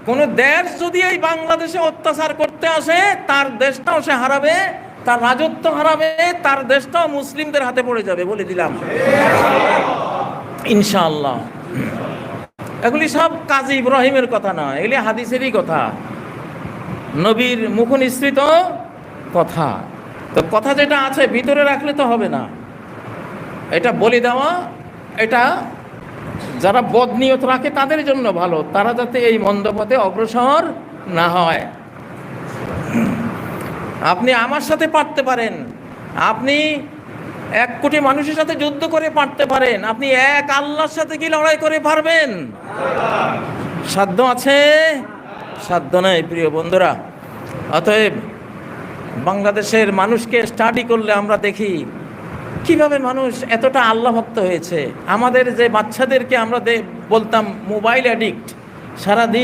কোনো দেশ যদি এই বাংলাদেশে অত্যাচার করতে আসে, তার দেশটাও সে হারাবে, তার রাজত্ব হারাবে, তার দেশটাও মুসলিমদের হাতে পড়ে যাবে, বলে দিলাম ইনশাআল্লাহ। এগুলি সব কাজী ইব্রাহিমের কথা নয়, এগুলি হাদিসেরই কথা, নবীর মুখ নিঃসৃত কথা। তো কথা যেটা আছে ভিতরে রাখলে তো হবে না, এটা বলে দেওয়া, এটা যারা বদনিয়ত রাখে তাদের জন্য ভালো, তারা যাতে এই মন্দ পথে অগ্রসর না হয়। আপনি আমার সাথে পারতে পারেন, আপনি 1 কোটি মানুষের সাথে যুদ্ধ করে পারতে পারেন, আপনি এক আল্লাহর সাথে কি লড়াই করে পারবেন? সাধ্য আছে? সাধ্য নাই প্রিয় বন্ধুরা। অতএব বাংলাদেশের মানুষকে স্টাডি করলে আমরা দেখি কিভাবে মানুষ এতটা আল্লাহ ভক্ত হয়েছে। আমাদের যে বাচ্চাদেরকে আমরা বলতাম মোবাইল অ্যাডিক্ট, সারাদিন